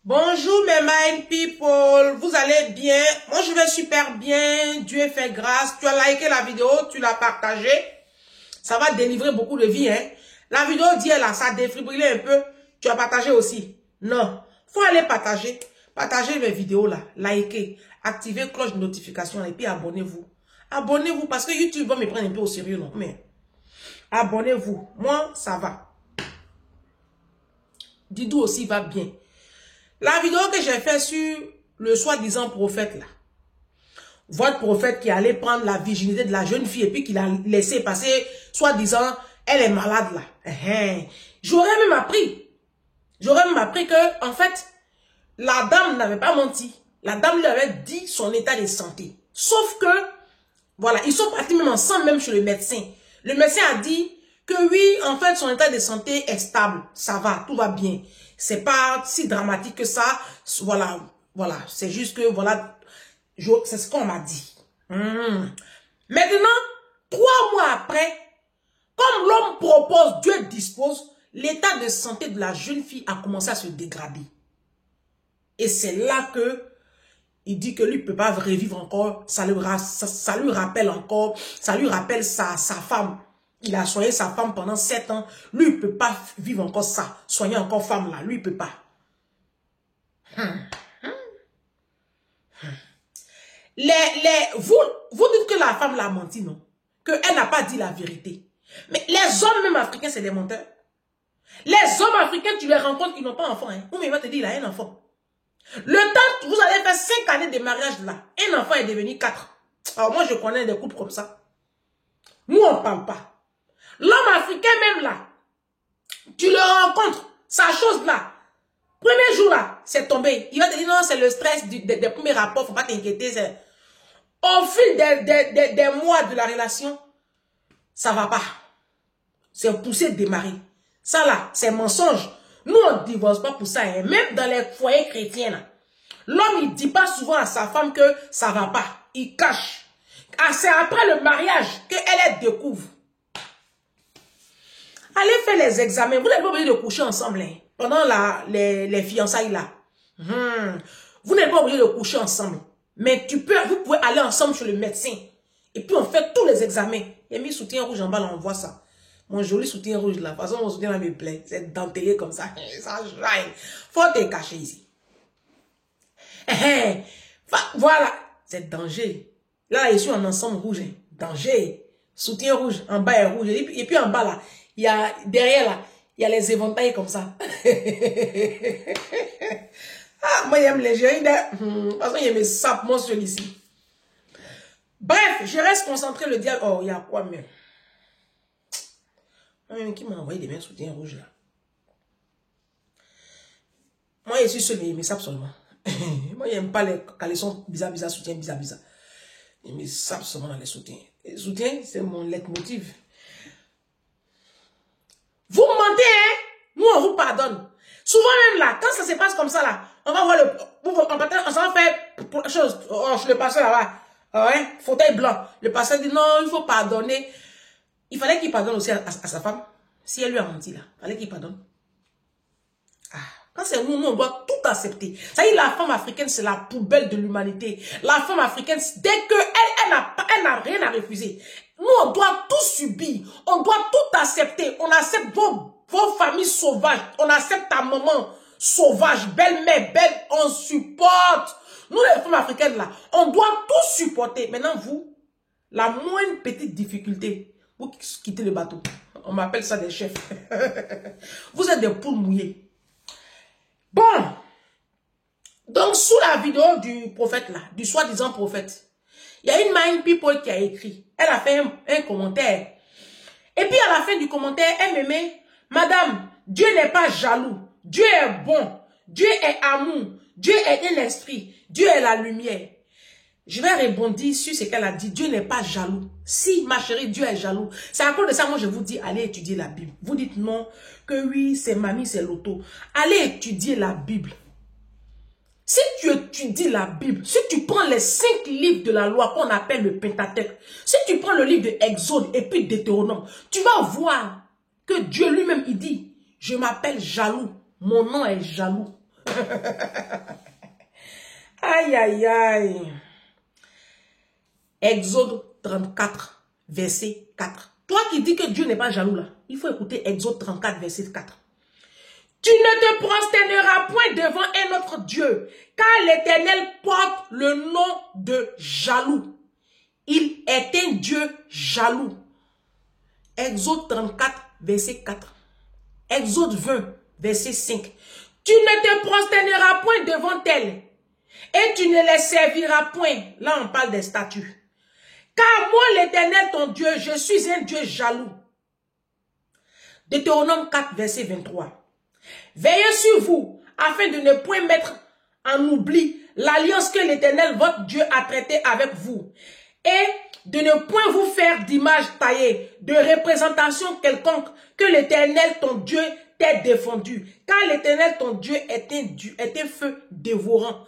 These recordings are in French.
Bonjour mes mind people, vous allez bien? Moi je vais super bien, Dieu fait grâce. Tu as liké la vidéo, tu l'as partagée. Ça va délivrer beaucoup de vie, hein. La vidéo d'hier là, ça a défibrillé un peu. Tu as partagé aussi? Non, faut aller partager. Partagez mes vidéos là, likez, activez cloche de notification et puis abonnez-vous. Abonnez-vous parce que YouTube va me prendre un peu au sérieux, non? Mais abonnez-vous, moi ça va. Didou aussi va bien. La vidéo que j'ai fait sur le soi-disant prophète là. Votre prophète qui allait prendre la virginité de la jeune fille et puis qui l'a laissé passer, soi-disant, elle est malade là. J'aurais même appris. J'aurais même appris que, en fait, la dame n'avait pas menti. La dame lui avait dit son état de santé. Sauf que, voilà, ils sont partis même ensemble, même chez le médecin. Le médecin a dit que oui, en fait, son état de santé est stable. Ça va, tout va bien. C'est pas si dramatique que ça. Voilà, voilà. C'est juste que, voilà, c'est ce qu'on m'a dit. Maintenant, 3 mois après, comme l'homme propose, Dieu dispose, l'état de santé de la jeune fille a commencé à se dégrader. Et c'est là que il dit que lui ne peut pas revivre encore. Ça lui rappelle encore, ça lui rappelle sa femme. Il a soigné sa femme pendant 7 ans. Lui, il ne peut pas vivre encore ça. Soigner encore femme là. Lui, il ne peut pas. Vous dites que la femme l'a menti, non? Qu'elle n'a pas dit la vérité. Mais les hommes même africains, c'est des menteurs. Les hommes africains, tu les rencontres, ils n'ont pas d'enfant. Hein? Ou mais il va te dire, il a un enfant. Le temps, vous allez faire 5 années de mariage là. Un enfant est devenu 4. Alors moi, je connais des couples comme ça. Nous, on ne parle pas. L'homme africain même là, tu le rencontres, sa chose là, premier jour là, c'est tombé. Il va te dire non, c'est le stress des premiers rapports, faut pas t'inquiéter. Au fil des mois de la relation, ça va pas. C'est poussé de démarrer. Ça là, c'est mensonge. Nous, on ne divorce pas pour ça. Hein. Même dans les foyers chrétiens là, l'homme, il dit pas souvent à sa femme que ça va pas. Il cache. Ah, c'est après le mariage qu'elle découvre. Allez faire les examens. Vous n'êtes pas obligé de coucher ensemble hein, pendant les fiançailles là. Vous n'êtes pas obligé de coucher ensemble. Mais vous pouvez aller ensemble chez le médecin. Et puis on fait tous les examens. Il a mis soutien rouge en bas, là, on voit ça. Mon joli soutien rouge là. De toute façon, mon soutien là me plaît. C'est dentelé comme ça. Ça shine. Faut te cacher ici. Voilà. C'est danger. Là, je suis en ensemble rouge. Hein. Danger. Soutien rouge. En bas est rouge. Et puis en bas là. Il y a, derrière là, il y a les éventails comme ça. Ah, moi, j'aime les géants. De toute façon, il y a mes sapes, moi, celui-ci. Bref, je reste concentré le diable. Oh, il y a quoi, même? Qui m'a envoyé des mains soutien rouge, là? Moi, je suis seul, mes sapes seulement. Moi, j'aime pas les caleçons bizarre, soutien, bizarre. Et mes sapes seulement dans les soutiens. Les soutiens, c'est mon leitmotiv. Vous mentez, hein? Nous, on vous pardonne. Souvent même là, quand ça se passe comme ça là, on va voir on s'en va faire chose. Oh, je le pasteur là-bas. Ouais, fauteuil blanc. Le pasteur dit non, il faut pardonner. Il fallait qu'il pardonne aussi à sa femme. Si elle lui a menti là, il fallait qu'il pardonne. Ah, quand c'est nous, on doit tout accepter. Ça y est, la femme africaine, c'est la poubelle de l'humanité. La femme africaine, dès qu'elle n'a rien à refuser. Nous, on doit tout subir. On doit tout accepter. On accepte vos familles sauvages. On accepte ta maman sauvage, belle-mère, belle. On supporte. Nous, les femmes africaines, là, on doit tout supporter. Maintenant, vous, la moindre petite difficulté, vous quittez le bateau. On m'appelle ça des chefs. Vous êtes des poules mouillées. Bon. Donc, sous la vidéo du prophète, là, du soi-disant prophète, il y a une mind people qui a écrit. Elle a fait un commentaire. Et puis à la fin du commentaire, elle me met, Madame, Dieu n'est pas jaloux. Dieu est bon. Dieu est amour. Dieu est un esprit. Dieu est la lumière. Je vais rebondir sur ce qu'elle a dit. Dieu n'est pas jaloux. Si, ma chérie, Dieu est jaloux. C'est à cause de ça, moi, je vous dis, allez étudier la Bible. Vous dites non, que oui, c'est mamie, c'est l'auto. Allez étudier la Bible. Si tu étudies la Bible, si tu prends les 5 livres de la loi qu'on appelle le Pentateuque, si tu prends le livre de Exode et puis Deutéronome, tu vas voir que Dieu lui-même, il dit, je m'appelle jaloux, mon nom est jaloux. Aïe, aïe, aïe. Exode 34, verset 4. Toi qui dis que Dieu n'est pas jaloux là, il faut écouter Exode 34, verset 4. Tu ne te prosterneras point devant un autre Dieu, car l'Éternel porte le nom de jaloux. Il est un Dieu jaloux. Exode 34, verset 4. Exode 20, verset 5. Tu ne te prosterneras point devant elles, et tu ne les serviras point. Là, on parle des statues. Car moi, l'Éternel, ton Dieu, je suis un Dieu jaloux. Deutéronome 4, verset 23. Veillez sur vous, afin de ne point mettre en oubli l'alliance que l'Éternel, votre Dieu, a traitée avec vous, et de ne point vous faire d'image taillée, de représentation quelconque, que l'Éternel, ton Dieu, t'ait défendu. Car l'Éternel, ton Dieu, est un feu dévorant,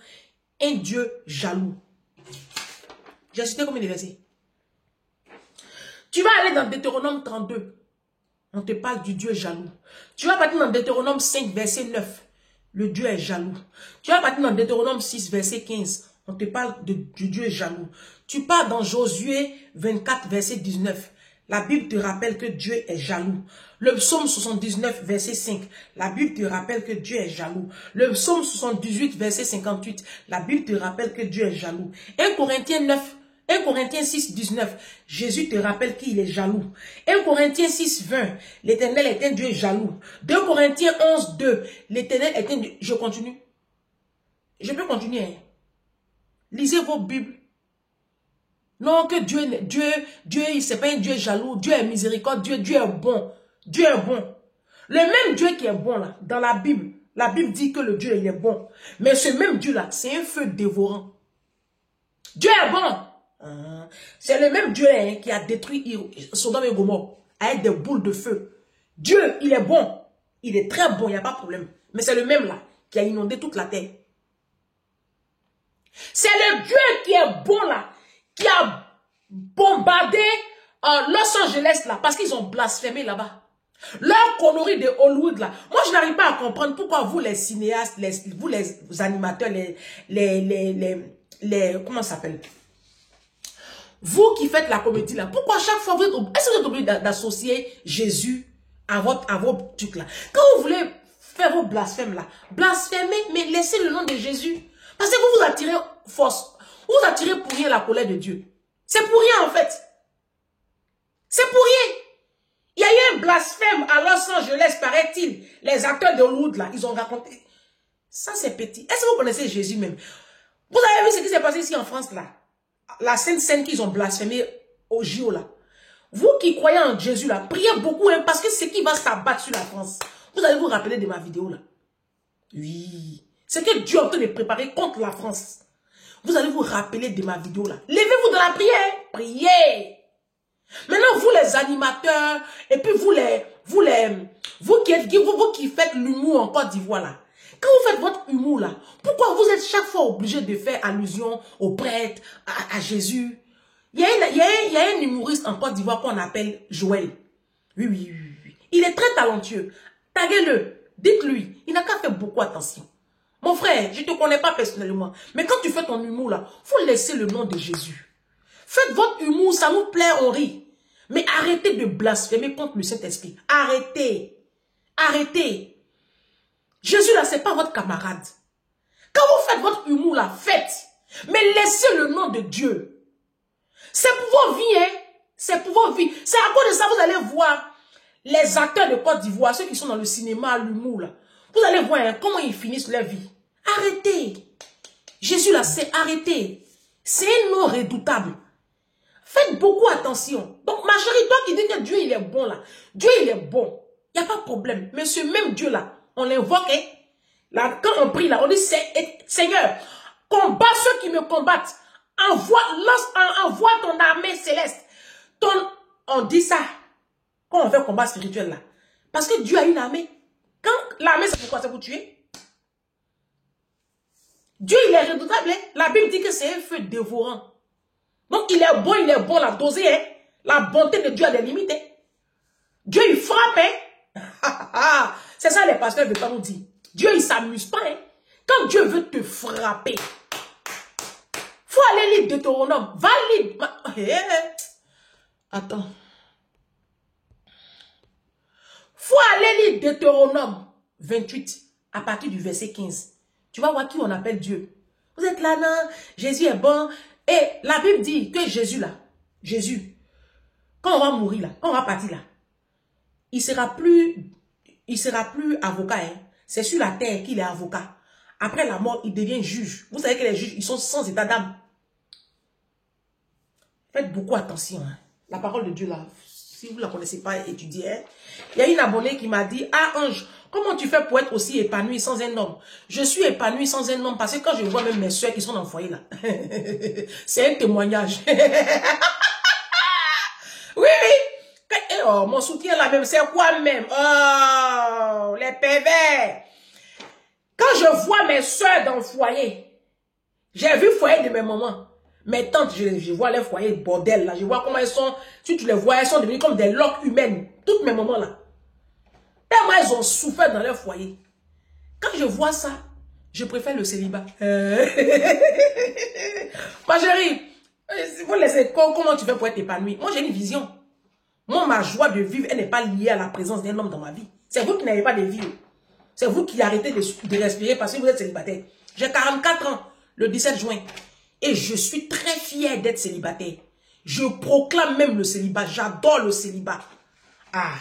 un Dieu jaloux. J'ai cité combien de versets? Tu vas aller dans Deutéronome 32. On te parle du Dieu jaloux. Tu vas partir dans Deutéronome 5, verset 9. Le Dieu est jaloux. Tu vas partir dans Deutéronome 6, verset 15. On te parle du Dieu jaloux. Tu pars dans Josué 24, verset 19. La Bible te rappelle que Dieu est jaloux. Le psaume 79, verset 5. La Bible te rappelle que Dieu est jaloux. Le psaume 78, verset 58. La Bible te rappelle que Dieu est jaloux. 1 Corinthiens 6, 19, Jésus te rappelle qu'il est jaloux. 1 Corinthiens 6, 20, l'Éternel est un Dieu jaloux. 2 Corinthiens 11, 2, l'Éternel est un Dieu... Je continue. Je peux continuer. Hein? Lisez vos Bibles. Non, que Dieu, c'est pas un Dieu jaloux. Dieu est miséricorde. Dieu est bon. Dieu est bon. Le même Dieu qui est bon là, dans la Bible dit que le Dieu il est bon. Mais ce même Dieu là, c'est un feu dévorant. Dieu est bon. C'est le même Dieu hein, qui a détruit Sodome et Gomorrhe avec des boules de feu. Dieu, il est bon. Il est très bon, il n'y a pas de problème. Mais c'est le même là qui a inondé toute la terre. C'est le Dieu qui est bon là, qui a bombardé Los Angeles là, parce qu'ils ont blasphémé là-bas. Leur connerie de Hollywood là. Moi, je n'arrive pas à comprendre pourquoi vous les cinéastes, vous les animateurs, comment ça s'appelle? Vous qui faites la comédie là, pourquoi chaque fois vous êtes obligé d'associer Jésus à votre truc là? Quand vous voulez faire vos blasphèmes là, blasphémez, mais laissez le nom de Jésus. Parce que vous attirez force. Vous attirez pour rien la colère de Dieu. C'est pour rien en fait. C'est pour rien. Il y a eu un blasphème à Los Angeles, paraît-il. Les acteurs de Hollywood là, ils ont raconté. Ça c'est petit. Est-ce que vous connaissez Jésus même? Vous avez vu ce qui s'est passé ici en France là? La Sainte Seine qu'ils ont blasphémé au JO là. Vous qui croyez en Jésus là, priez beaucoup hein, parce que c'est qui va s'abattre sur la France. Vous allez vous rappeler de ma vidéo là. Oui. C'est que Dieu est en train de préparer contre la France. Vous allez vous rappeler de ma vidéo là. Levez-vous de la prière. Priez. Maintenant vous les animateurs et puis vous qui faites l'humour en Côte d'Ivoire là. Quand vous faites votre humour là, pourquoi vous êtes chaque fois obligé de faire allusion aux prêtres, à Jésus? Il y a un humoriste en Côte d'Ivoire qu'on appelle Joël. Oui. Il est très talentueux. Taguez-le. Dites-lui. Il n'a qu'à faire beaucoup attention. Mon frère, je ne te connais pas personnellement. Mais quand tu fais ton humour là, il faut laisser le nom de Jésus. Faites votre humour, ça nous plaît, on rit. Mais arrêtez de blasphémer contre le Saint-Esprit. Arrêtez. Arrêtez. Jésus là, c'est pas votre camarade. Quand vous faites votre humour là, faites. Mais laissez le nom de Dieu. C'est pour vos vies, hein. C'est pour vos vies. C'est à cause de ça, vous allez voir les acteurs de Côte d'Ivoire, ceux qui sont dans le cinéma, l'humour là. Vous allez voir hein, comment ils finissent leur vie. Arrêtez. Jésus là, c'est arrêtez. C'est un nom redoutable. Faites beaucoup attention. Donc ma chérie, toi qui dis que Dieu il est bon là. Dieu il est bon. Il n'y a pas de problème. Mais ce même Dieu là, on l'invoque. Hein? Là, quand on prie là, on dit Seigneur, combat ceux qui me combattent. Envoie ton armée céleste. On dit ça. Quand on fait un combat spirituel là. Parce que Dieu a une armée. Quand l'armée, c'est pourquoi? C'est pour tuer. Dieu, il est redoutable. Hein? La Bible dit que c'est un feu dévorant. Donc, il est bon, la dosée. Hein? La bonté de Dieu a des limites. Hein? Dieu, il frappe. Hein? C'est ça, les pasteurs veulent pas nous dire. Dieu, il s'amuse pas. Hein? Quand Dieu veut te frapper, faut aller lire Deutéronome. Va lire. Attends. Faut aller lire Deutéronome 28 à partir du verset 15. Tu vas voir qui on appelle Dieu. Vous êtes là, non? Jésus est bon. Et la Bible dit que Jésus là, Jésus, quand on va mourir là, quand on va partir là, il sera plus avocat. Hein. C'est sur la terre qu'il est avocat. Après la mort, il devient juge. Vous savez que les juges, ils sont sans état d'âme. Faites beaucoup attention. Hein. La parole de Dieu là, si vous ne la connaissez pas, étudiez. Hein. Il y a une abonnée qui m'a dit, ah Ange, comment tu fais pour être aussi épanoui sans un homme? Je suis épanoui sans un homme parce que quand je vois même mes soeurs qui sont dans le foyer là, c'est un témoignage. Oui, oui. Oh, mon soutien là même, c'est quoi même? Oh, les pervers. Quand je vois mes soeurs dans le foyer, j'ai vu le foyer de mes mamans. Mes tantes, je vois les foyers bordel là. Je vois comment elles sont, si tu les vois, elles sont devenues comme des loques humaines. Toutes mes mamans là. Tellement elles ont souffert dans leur foyer. Quand je vois ça, je préfère le célibat. Ma chérie, vous laissez, comment tu fais pour être épanoui? Moi, j'ai une vision. Moi, ma joie de vivre, elle n'est pas liée à la présence d'un homme dans ma vie. C'est vous qui n'avez pas de vie. C'est vous qui arrêtez de respirer parce que vous êtes célibataire. J'ai 44 ans, le 17 juin. Et je suis très fière d'être célibataire. Je proclame même le célibat. J'adore le célibat. Ah.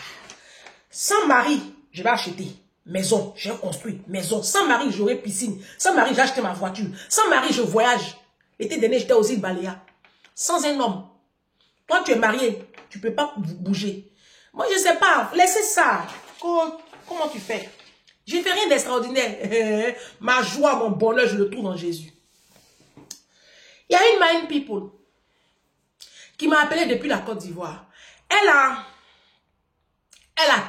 Sans mari, je vais acheter maison. J'ai construit maison. Sans mari, j'aurai piscine. Sans mari, j'ai acheté ma voiture. Sans mari, je voyage. L'été dernier, j'étais aux îles Baléa. Sans un homme. Toi, tu es marié. Tu ne peux pas bouger. Moi, je ne sais pas. Laissez ça. Comment tu fais? Je ne fais rien d'extraordinaire. Ma joie, mon bonheur, je le trouve en Jésus. Il y a une Mind People qui m'a appelé depuis la Côte d'Ivoire. Elle a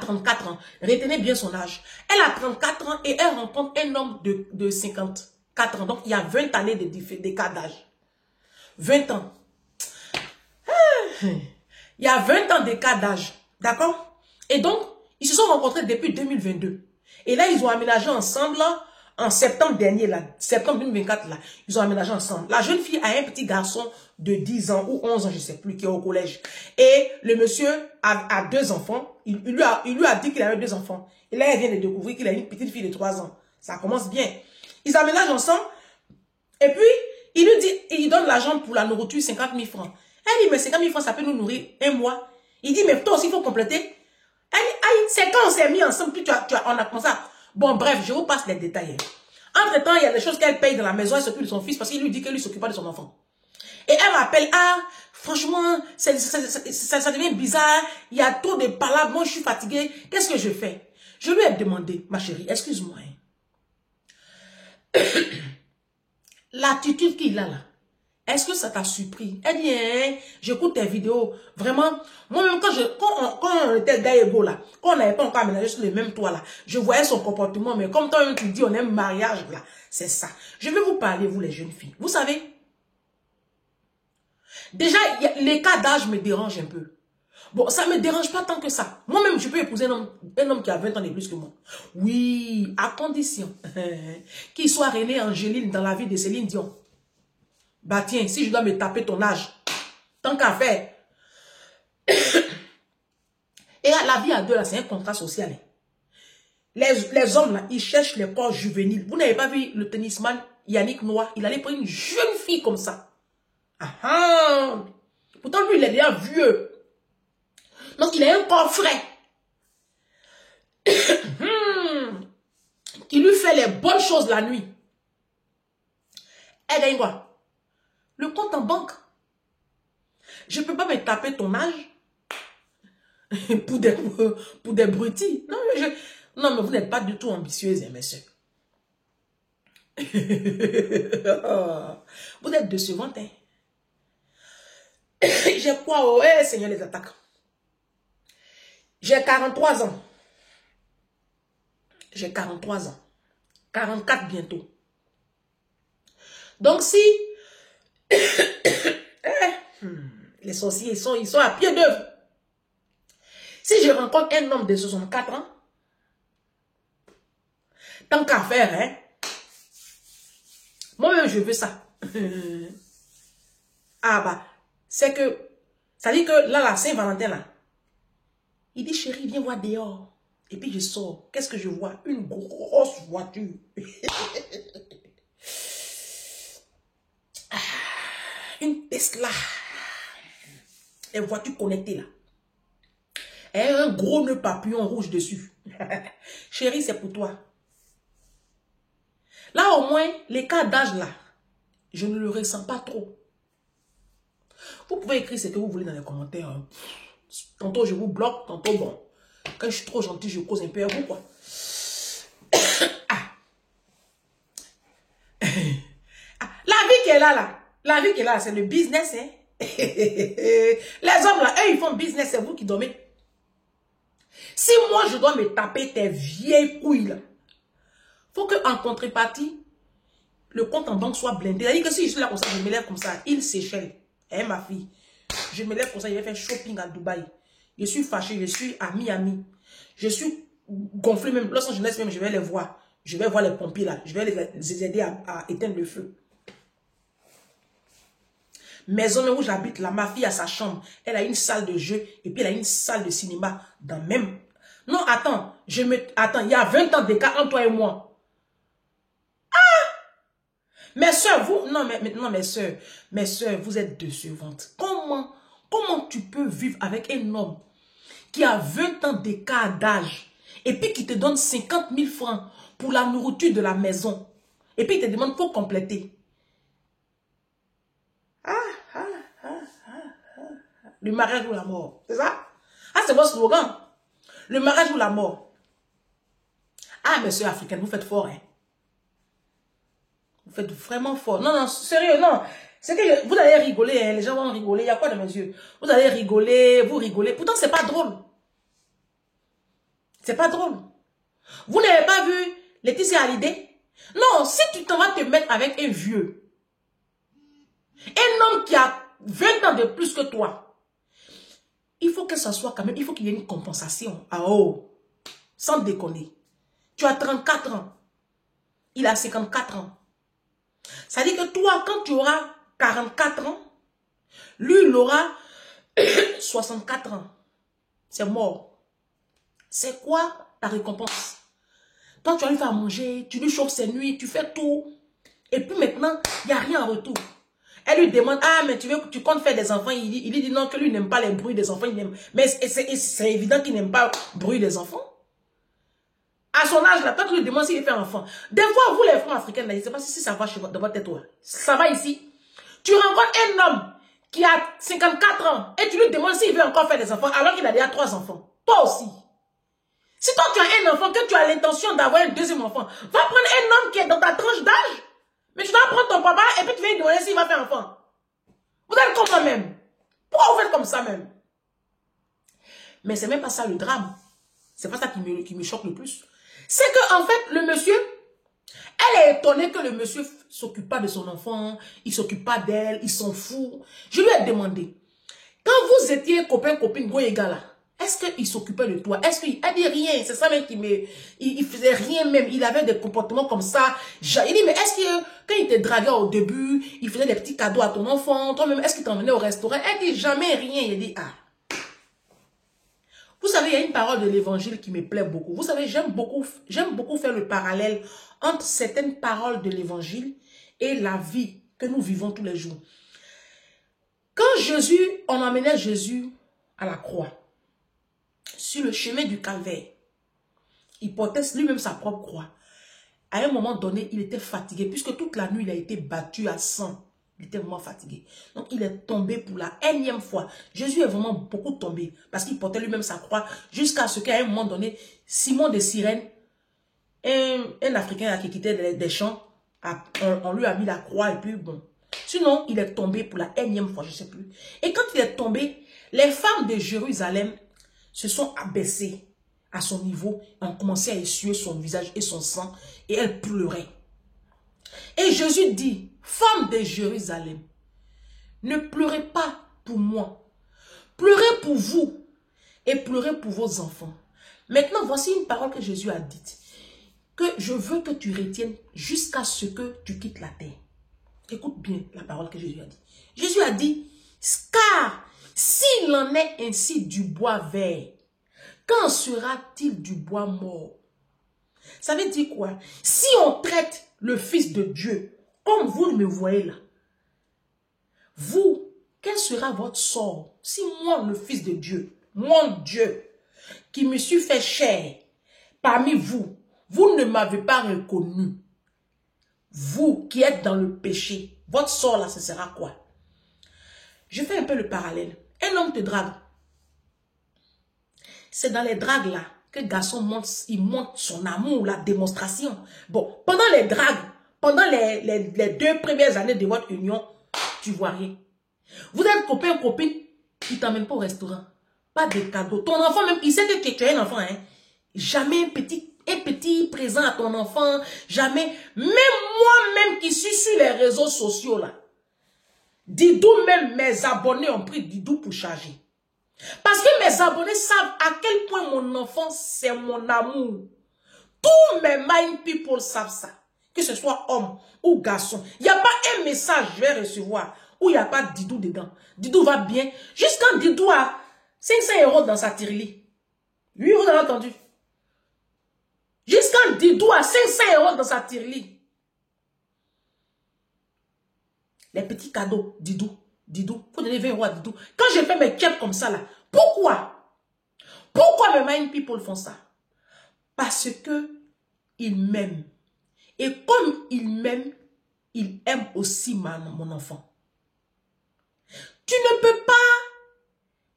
34 ans. Retenez bien son âge. Elle a 34 ans et elle rencontre un homme de 54 ans. Donc, il y a 20 années d'écart d'âge. 20 ans. Il y a 20 ans d'écart d'âge. D'accord? Et donc, ils se sont rencontrés depuis 2022. Et là, ils ont aménagé ensemble, là, en septembre dernier, là, septembre 2024, là, ils ont aménagé ensemble. La jeune fille a un petit garçon de 10 ans ou 11 ans, je ne sais plus, qui est au collège. Et le monsieur a 2 enfants. Il lui a dit qu'il avait 2 enfants. Et là, elle vient de découvrir qu'il a une petite fille de 3 ans. Ça commence bien. Ils aménagent ensemble. Et puis, il lui dit, il donne l'argent pour la nourriture, 50 000 francs. Elle dit, mais 50 000 francs, ça peut nous nourrir un mois. Il dit, mais toi aussi, il faut compléter. Elle dit, c'est quand on s'est mis ensemble, puis on a commencé à... Bon, bref, je vous passe les détails. Entre-temps, il y a des choses qu'elle paye dans la maison, elle s'occupe de son fils parce qu'il lui dit qu'elle lui s'occupe pas de son enfant. Et elle m'appelle, ah, franchement, ça devient bizarre, il y a trop de palabres, moi je suis fatiguée, qu'est-ce que je fais? Je lui ai demandé, ma chérie, excuse-moi. L'attitude qu'il a là, est-ce que ça t'a surpris? Elle dit, hein, j'écoute tes vidéos. Vraiment, moi-même, quand on était gars égaux là, quand on n'avait pas encore aménagé sur le même toit là, je voyais son comportement, mais comme toi, tu dis, on aime mariage là, c'est ça. Je vais vous parler, vous les jeunes filles. Vous savez, déjà, l'écart d'âge me dérange un peu. Bon, ça ne me dérange pas tant que ça. Moi-même, je peux épouser un homme qui a 20 ans et plus que moi. Oui, à condition qu'il soit René Angéline dans la vie de Céline Dion. Bah tiens, si je dois me taper ton âge, tant qu'à faire. Et la vie à deux, là, c'est un contrat social. Les hommes, là, ils cherchent les corps juvéniles. Vous n'avez pas vu le tennisman Yannick Noah? Il allait prendre une jeune fille comme ça. Ah ah! Pourtant, lui, il est déjà vieux. Donc, il a un corps frais. Qui lui fait les bonnes choses la nuit. Elle gagne quoi? Le compte en banque. Je ne peux pas me taper ton âge pour des brutis. Non, mais vous n'êtes pas du tout ambitieuse, hein, messieurs. Vous êtes décevantes. Hein? J'ai quoi? Oh, hey, Seigneur, les attaques. J'ai 43 ans. J'ai 43 ans. 44 bientôt. Donc si... les sorciers, ils sont à pied d'œuvre. Si je rencontre un homme de 64 ans, tant qu'à faire, hein, Moi-même, je veux ça. Ah bah, c'est que, ça dit que là, la Saint-Valentin, là, il dit, chérie, viens voir dehors. Et puis je sors. Qu'est-ce que je vois? Une grosse voiture. Une Tesla. Les voitures connectées, là. Et un gros nœud papillon rouge dessus. Chérie, c'est pour toi. Là, au moins, l'écart d'âge, là, je ne le ressens pas trop. Vous pouvez écrire ce que vous voulez dans les commentaires. Hein. Tantôt, je vous bloque. Tantôt, bon. Quand je suis trop gentil, je cause un peu à vous, quoi. Ah. La vie qui est là, là. La vie qui est là, c'est le business, hein. Les hommes, là, eux, ils font business, c'est vous qui dormez. Si moi, je dois me taper tes vieilles couilles, là, faut qu'en contrepartie, le compte en banque soit blindé. C'est-à-dire que si je suis là comme ça, je me lève comme ça, il s'échelle. Eh, ma fille, je me lève comme ça, je vais faire shopping à Dubaï. Je suis fâché, je suis à Miami. Je suis gonflé même. Lorsque je laisse même, je vais les voir. Je vais voir les pompiers là. Je vais les aider à éteindre le feu. Maison où j'habite là, ma fille a sa chambre. Elle a une salle de jeu et puis elle a une salle de cinéma dans même. Non, attends. Attends, il y a 20 ans d'écart entre toi et moi. Mes soeurs, vous, non, mes soeurs, vous êtes décevantes. Comment tu peux vivre avec un homme qui a 20 ans d'écart d'âge et puis qui te donne 50 000 francs pour la nourriture de la maison et puis il te demande pour compléter? Le mariage ou la mort, c'est ça? Ah, c'est votre slogan. Le mariage ou la mort. Ah, mes soeurs africaines, vous faites fort, hein? Vous faites vraiment fort. Non, non, sérieux, non. C'est que vous allez rigoler, hein, les gens vont rigoler. Il y a quoi dans mes yeux? Vous allez rigoler, vous rigolez. Pourtant, c'est pas drôle. C'est pas drôle. Vous n'avez pas vu Laetitia Hallyday? Non, si tu t'en vas te mettre avec un vieux, un homme qui a 20 ans de plus que toi, il faut que ça soit quand même, il faut qu'il y ait une compensation. Ah oh, sans déconner. Tu as 34 ans. Il a 54 ans. Ça dit que toi, quand tu auras 44 ans, lui, il aura 64 ans. C'est mort. C'est quoi ta récompense? Toi, tu vas lui faire manger, tu lui chauffes ses nuits, tu fais tout. Et puis maintenant, il n'y a rien en retour. Elle lui demande, ah, mais tu comptes faire des enfants? Il lui dit non, que lui n'aime pas les bruits des enfants. Mais c'est évident qu'il n'aime pas le bruit des enfants. À son âge, là, quand tu lui demandes s'il fait un enfant. Des fois, vous, les femmes africaines, là, je ne sais pas si ça va dans votre tête. Ça va ici. Tu rencontres un homme qui a 54 ans et tu lui demandes s'il veut encore faire des enfants alors qu'il a déjà 3 enfants. Toi aussi. Si toi, tu as un enfant, que tu as l'intention d'avoir un deuxième enfant, va prendre un homme qui est dans ta tranche d'âge. Mais tu dois prendre ton papa et puis tu vas lui demander s'il va faire un enfant. Vous êtes comme ça même. Pourquoi vous faites comme ça même? Mais c'est même pas ça le drame. C'est pas ça qui me choque le plus. C'est que en fait, le monsieur, elle est étonnée que le monsieur s'occupe pas de son enfant, il s'occupe pas d'elle, il s'en fout. Je lui ai demandé, quand vous étiez copain-copine, Goyega là, est-ce qu'il s'occupait de toi? Est-ce qu'il dit rien? C'est ça même qui me... Il faisait rien même. Il avait des comportements comme ça. Il dit, mais est-ce que quand il te draguait au début, il faisait des petits cadeaux à ton enfant? Toi-même, est-ce qu'il t'emmenait au restaurant? Elle dit jamais rien. Il dit, ah. Vous savez, il y a une parole de l'évangile qui me plaît beaucoup. Vous savez, j'aime beaucoup faire le parallèle entre certaines paroles de l'évangile et la vie que nous vivons tous les jours. Quand on emmenait Jésus à la croix, sur le chemin du calvaire, il portait lui-même sa propre croix. À un moment donné, il était fatigué, puisque toute la nuit, il a été battu à sang. Il était vraiment fatigué. Donc, il est tombé pour la énième fois. Jésus est vraiment beaucoup tombé, parce qu'il portait lui-même sa croix, jusqu'à ce qu'à un moment donné, Simon de Cyrène, un Africain qui quittait des champs, on lui a mis la croix, et puis bon. Sinon, il est tombé pour la énième fois, je ne sais plus. Et quand il est tombé, les femmes de Jérusalem se sont abaissées à son niveau, ont commencé à essuyer son visage et son sang, et elles pleuraient. Et Jésus dit, femmes de Jérusalem, ne pleurez pas pour moi, pleurez pour vous, et pleurez pour vos enfants. Maintenant, voici une parole que Jésus a dite. que je veux que tu retiennes jusqu'à ce que tu quittes la terre. Écoute bien la parole que Jésus a dit. Jésus a dit, car s'il en est ainsi du bois vert, quand sera-t-il du bois mort? Ça veut dire quoi? Si on traite le Fils de Dieu, comme vous me voyez là, vous, quel sera votre sort? Si moi, le Fils de Dieu, mon Dieu, qui me suis fait chair, parmi vous, vous ne m'avez pas reconnu. Vous qui êtes dans le péché, votre sort là, ce sera quoi? Je fais un peu le parallèle. Un homme te drague. C'est dans les dragues là que le garçon montre, il montre son amour, la démonstration. Bon, pendant les dragues, pendant les 2 premières années de votre union, tu vois rien. Vous êtes copain, copine, il ne t'emmène pas au restaurant. Pas de cadeaux. Ton enfant même, il sait que tu es un enfant. Hein. Jamais un petit présent à ton enfant. Jamais. Même moi-même qui suis sur les réseaux sociaux là. Didou, même mes abonnés ont pris Didou pour charger. Parce que mes abonnés savent à quel point mon enfant, c'est mon amour. Tous mes mind people savent ça. Que ce soit homme ou garçon. Il n'y a pas un message que je vais recevoir où il n'y a pas Didou dedans. Didou va bien. Jusqu'à Didou a 500 € dans sa tirelire. Oui, vous avez entendu. Jusqu'à Didou a 500 € dans sa tirelire. Les petits cadeaux, Didou. Didou, faut donner 20 € à Didou. Quand je fais mes checks comme ça là, pourquoi? Pourquoi mes mind people font ça? Parce que ils m'aiment. Et comme ils m'aiment, ils aiment aussi mon enfant. Tu ne peux pas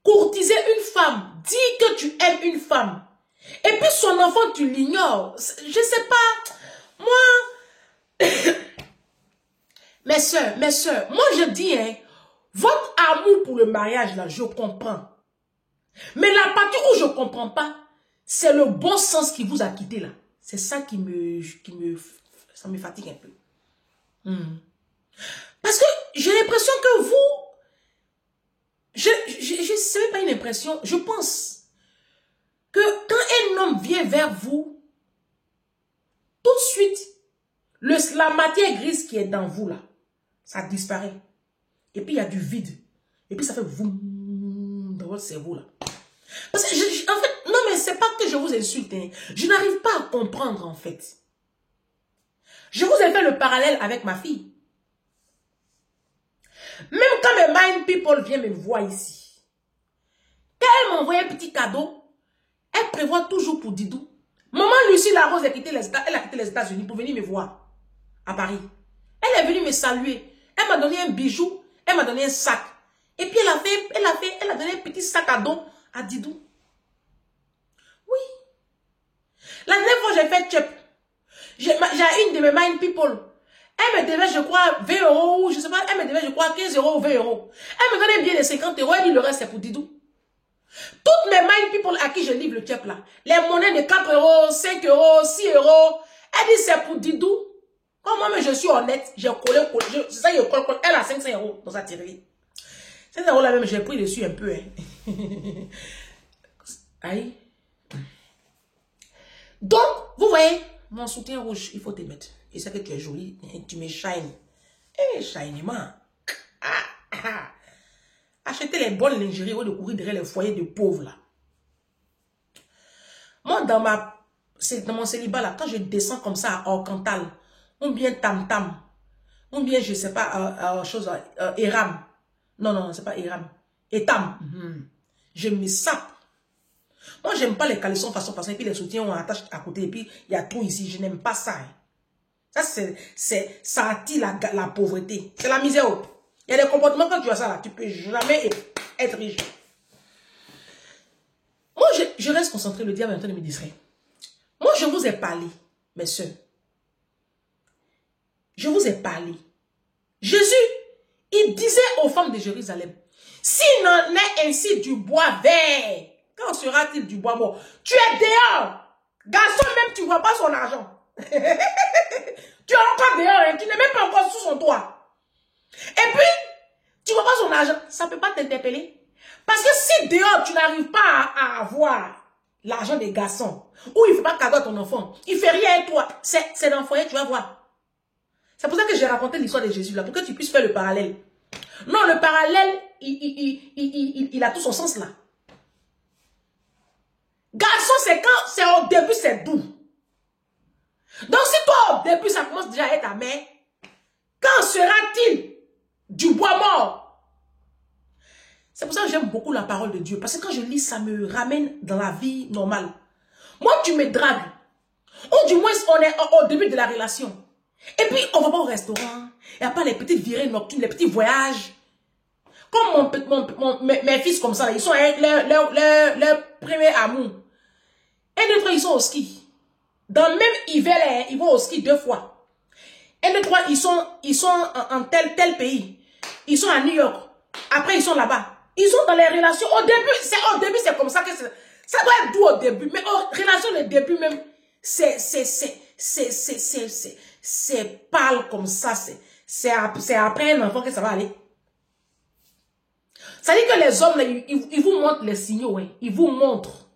courtiser une femme, dire que tu aimes une femme, et puis son enfant tu l'ignores. Je sais pas. Moi, mes soeurs, moi je dis, hein, votre amour pour le mariage, là, je comprends. Mais la partie où je ne comprends pas, c'est le bon sens qui vous a quitté, là. C'est ça ça me fatigue un peu. Parce que j'ai l'impression que vous, c'est pas une impression, je pense que quand un homme vient vers vous, tout de suite, la matière grise qui est dans vous, là, ça disparaît. Et puis, il y a du vide. Et puis, ça fait voum dans votre cerveau, là. Parce que, en fait, non, mais c'est pas que je vous insulte. Hein. Je n'arrive pas à comprendre, en fait. Je vous ai fait le parallèle avec ma fille. Même quand mes mind people viennent me voir ici, quand elle m'envoie un petit cadeau, elle prévoit toujours pour Didou. Maman Lucie Larose a quitté les États-Unis pour venir me voir à Paris. Elle est venue me saluer. Elle m'a donné un bijou. Elle m'a donné un sac. Et puis elle a donné un petit sac à dos à Didou. Oui. La dernière fois, j'ai fait chep. J'ai une de mes mind people. Elle me devait, je crois, 20 €, je sais pas, elle me devait, je crois, 15 € ou 20 €. Elle me donnait bien les 50 €, elle dit le reste, c'est pour Didou. Toutes mes mind people à qui je livre le chep là, les monnaies de 4 €, 5 €, 6 €, elle dit c'est pour Didou. Comme moi, mais je suis honnête, j'ai collé, c'est ça, je colle, elle a 500 € dans sa tirelire. 500 € là même, j'ai pris dessus un peu. Hein. Aïe. Donc, vous voyez, mon soutien rouge, il faut te mettre. Et c'est que tu es jolie, tu me shine. Eh, shinement. Achetez les bonnes lingeries ou de courir derrière les foyers de pauvres là. Moi, dans mon célibat là, quand je descends comme ça à Orcantal, ou bien Tam Tam, ou bien je sais pas, Eram. Non, c'est pas Eram. Etam. Je me sape. Moi, j'aime pas les caleçons façon, et puis les soutiens on attache à côté, et puis il y a tout ici. Je n'aime pas ça. Hein. Ça attire la pauvreté. C'est la misère. Il y a des comportements, quand tu as ça là, tu peux jamais être riche. Moi, je reste concentré, le diable est en train de me distraire. Moi, je vous ai parlé, mes soeurs. Je vous ai parlé. Jésus, il disait aux femmes de Jérusalem, s'il n'en est ainsi du bois vert, quand sera-t-il du bois mort? Tu es dehors. Garçon, même tu ne vois pas son argent. Tu es encore dehors, hein? Tu n'es même pas encore sous son toit. Et puis, tu ne vois pas son argent. Ça ne peut pas t'interpeller. Parce que si dehors, tu n'arrives pas à avoir, l'argent des garçons. Ou il ne fait pas cadeau à ton enfant. Il ne fait rien avec toi. C'est dans le foyer, tu vas voir. C'est pour ça que j'ai raconté l'histoire de Jésus là, pour que tu puisses faire le parallèle. Non, le parallèle, il a tout son sens là. Garçon, c'est quand, c'est au début, c'est doux. Donc si toi, au début, ça commence déjà à être amer, quand sera-t-il du bois mort? C'est pour ça que j'aime beaucoup la parole de Dieu. Parce que quand je lis, ça me ramène dans la vie normale. Moi, tu me dragues. Ou du moins, on est au début de la relation. Et puis, on va pas au restaurant. Il n'y a pas les petites virées nocturnes, les petits voyages. Comme mes fils comme ça, ils sont avec leur premier amour. Un deux, trois, ils sont au ski. Dans le même hiver, ils vont au ski 2 fois. Un deux, trois, ils sont en tel pays. Ils sont à New York. Après, ils sont là-bas. Ils sont dans les relations. Au début, c'est comme ça que ça doit être doux au début. Mais en relation, le début même, c'est pâle comme ça. C'est après un enfant que ça va aller. Ça dit que les hommes, là, ils vous montrent les signaux. Hein. Ils vous montrent.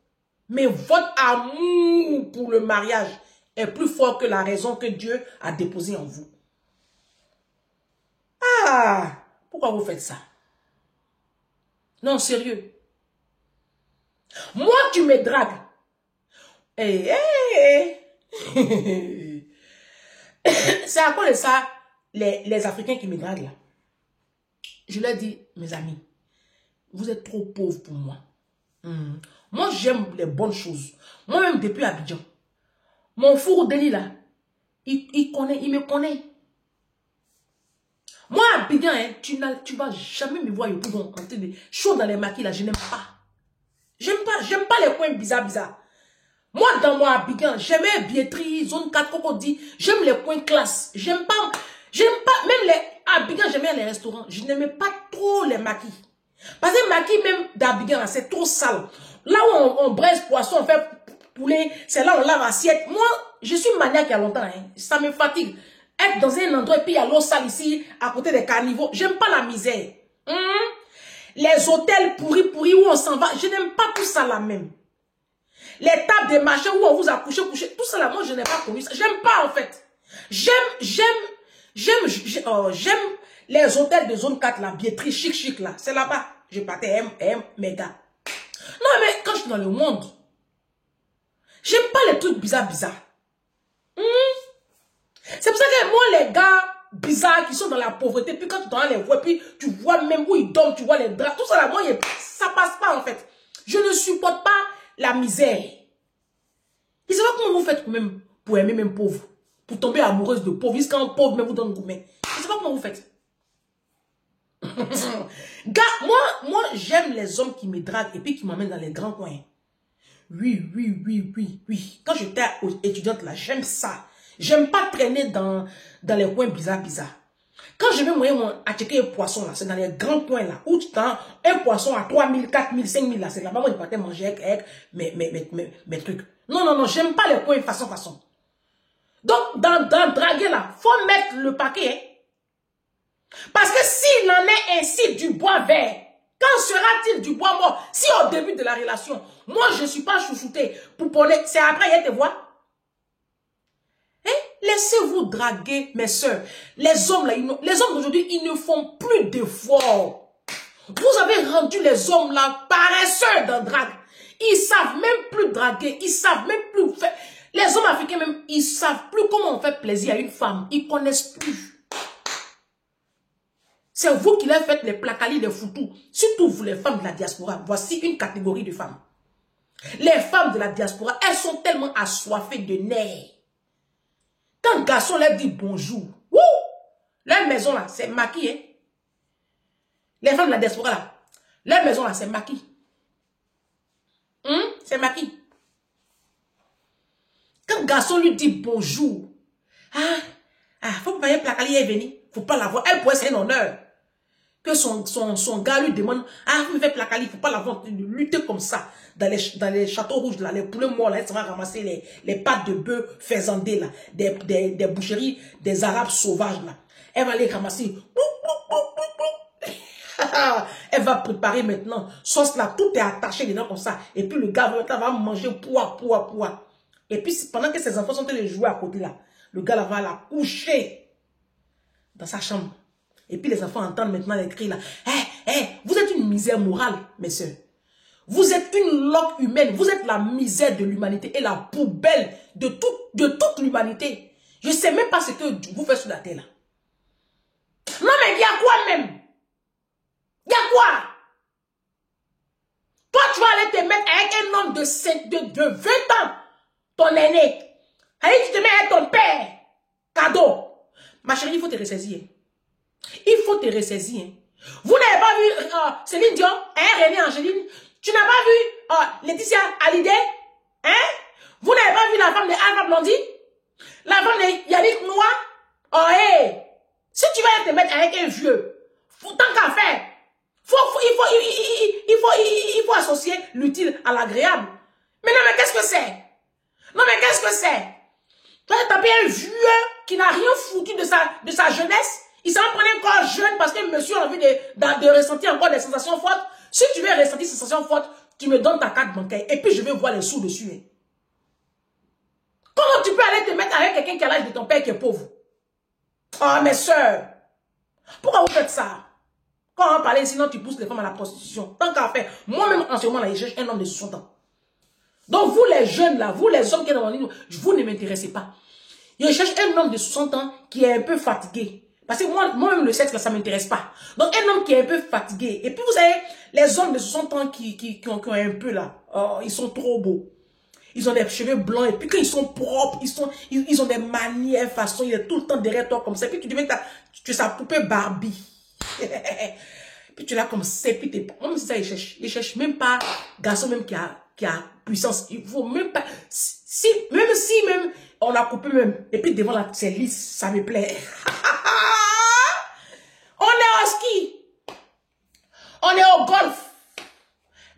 Mais votre amour pour le mariage est plus fort que la raison que Dieu a déposée en vous. Ah, pourquoi vous faites ça? Non, sérieux. Moi, tu me dragues. C'est à cause de ça, les Africains qui me draguent là. Je leur dis, mes amis, vous êtes trop pauvres pour moi. Moi, j'aime les bonnes choses. Moi-même, depuis Abidjan, mon four Denis là, il me connaît. Moi, Abidjan, hein, tu vas jamais me voir en train de chaud dans les maquis là, je n'aime pas. J'aime pas les coins bizarres. Moi, dans mon Abidjan, j'aimais Bietri, zone 4, Cocody, j'aime les coins classe. J'aime pas, même les Abidjan, j'aimais les restaurants. Je n'aimais pas trop les maquis. Parce que maquis même d'Abidjan, c'est trop sale. Là où on braise poisson, on fait poulet, c'est là où on lave assiette. Moi, je suis maniaque il y a longtemps, hein. Ça me fatigue. Être dans un endroit et puis il y a l'eau sale ici, à côté des carnivores. J'aime pas la misère. Les hôtels pourris où on s'en va, je n'aime pas tout ça là même. Les tables de marché où on vous a couché, tout ça là, moi je n'ai pas connu ça. J'aime pas en fait. J'aime les hôtels de zone 4 là, Bietri, chic là. C'est là-bas. Je partais mes gars. Non mais quand je suis dans le monde, j'aime pas les trucs bizarres. C'est pour ça que moi les gars bizarres qui sont dans la pauvreté, puis quand tu t'en les vois, puis tu vois même où ils dorment, tu vois les draps, tout ça là, moi ça passe pas en fait. Je ne supporte pas la misère. Et c'est pas comment vous faites même pour aimer même pauvre, pour tomber amoureuse de pauvre, jusqu'à un pauvre même vous donne gourmet. Je sais pas comment vous faites. Gars, moi j'aime les hommes qui me draguent et puis qui m'emmènent dans les grands coins. Oui. Quand j'étais étudiante là, j'aime ça. J'aime pas traîner dans les coins bizarres. Quand je vais moyen à checker un poisson là, c'est dans les grands coins là, où tu t'as un poisson à 3 000, 4 000, 5 000 là, c'est là-bas où je partais manger avec mes trucs. Non, j'aime pas les coins façon. Donc, dans draguer là, faut mettre le paquet, hein. Parce que s'il en est ainsi du bois vert, quand sera-t-il du bois mort? Si au début de la relation, moi je ne suis pas chouchouté pour parler, c'est après il te voit. Hein? Laissez-vous draguer, mes soeurs. Les hommes là, les hommes d'aujourd'hui, ils ne font plus d'efforts. Vous avez rendu les hommes là paresseux dans drague. Ils savent même plus draguer, ils savent même plus faire. Les hommes africains même, ils savent plus comment on fait plaisir à une femme. Ils connaissent plus. C'est vous qui leur faites les placalis, les foutous. Surtout vous, les femmes de la diaspora. Voici une catégorie de femmes. Les femmes de la diaspora, elles sont tellement assoiffées de nerfs. Quand un garçon leur dit bonjour, leur maison là, c'est maquillé. Hein? Les femmes de la diaspora là, leur maison là, c'est maquillé. C'est maquillé. Quand un garçon lui dit bonjour, faut pas payer placali, elle est venue. Faut pas la voir. Elle pourrait, c'est un honneur. Que son gars lui demande, vous me faites placali, faut pas la voir. Lutter comme ça, dans les châteaux rouges, là, les poulets morts, là, elle va ramasser les pattes de bœuf faisandées, là, des boucheries, des arabes sauvages, là. Elle va les ramasser. Elle va préparer maintenant. Sauce là, tout est attaché dedans comme ça. Et puis le gars va manger poids. Et puis pendant que ses enfants sont en train de jouer à côté là, le gars là va la coucher dans sa chambre. Et puis les enfants entendent maintenant les cris là. Vous êtes une misère morale, mes soeurs. Vous êtes une loque humaine. Vous êtes la misère de l'humanité et la poubelle de toute l'humanité. Je ne sais même pas ce que vous faites sur la terre là. Non mais il y a quoi même? Il y a quoi? Toi tu vas aller te mettre avec un homme de 20 ans, ton aîné. Allez, tu te mets avec ton père. Cadeau. Ma chérie, il faut te ressaisir. Il faut te ressaisir. Vous n'avez pas vu Céline Dion, René Angéline? Tu n'as pas vu Laetitia Hallyday? Vous n'avez pas vu la femme de Alpha Blondy? La femme de Yannick Noah? Si tu vas te mettre avec un vieux, tant qu'à faire, il faut associer l'utile à l'agréable. Mais non, mais qu'est-ce que c'est? Non, mais qu'est-ce que c'est? Tu vas taper un vieux qui n'a rien foutu de sa jeunesse. Il s'en prend encore jeune parce que monsieur a envie de ressentir encore des sensations fortes. Si tu veux ressentir des sensations fortes, tu me donnes ta carte bancaire et puis je vais voir les sous dessus. Comment tu peux aller te mettre avec quelqu'un qui a l'âge de ton père qui est pauvre? Oh, mes soeurs, pourquoi vous faites ça? Quand on parle, sinon tu pousses les femmes à la prostitution. Tant qu'à faire, moi-même en ce moment là, je cherche un homme de 60 ans. Donc vous les jeunes là, vous les hommes qui sont dans mon ligne, vous ne m'intéressez pas. Je cherche un homme de 60 ans qui est un peu fatigué. Parce que moi-même le sexe là, ça ne m'intéresse pas. Donc un homme qui est un peu fatigué. Et puis vous savez, les hommes de 60 ans qui ont un peu là, ils sont trop beaux. Ils ont des cheveux blancs et puis quand ils sont propres, ils ont des manières, façons, il est tout le temps derrière toi comme ça. Et puis tu deviens que tu es sa poupée Barbie. Puis tu l'as comme ça, et puis même si ça, ils cherchent même pas garçon même qui a puissance. Il faut même pas, même on a coupé même, et puis devant la c'est lisse, ça me plaît. On est au ski, on est au golf.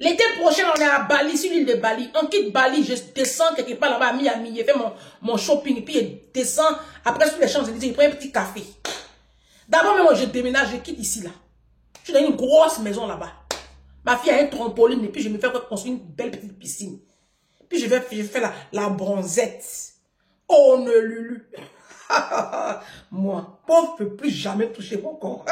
L'été prochain, on est à Bali, sur l'île de Bali. On quitte Bali, je descends quelque part là-bas à Miami, je fais mon shopping, puis je descends, après sur les Champs-Élysées, je prends un petit café. D'abord, même je déménage, je quitte ici là. Je suis dans une grosse maison là-bas. Ma fille a un trampoline et puis je me fais construire une belle petite piscine. Puis je fais la bronzette. Oh, ne Lulu. Moi, pauvre, ne peut plus jamais toucher mon corps.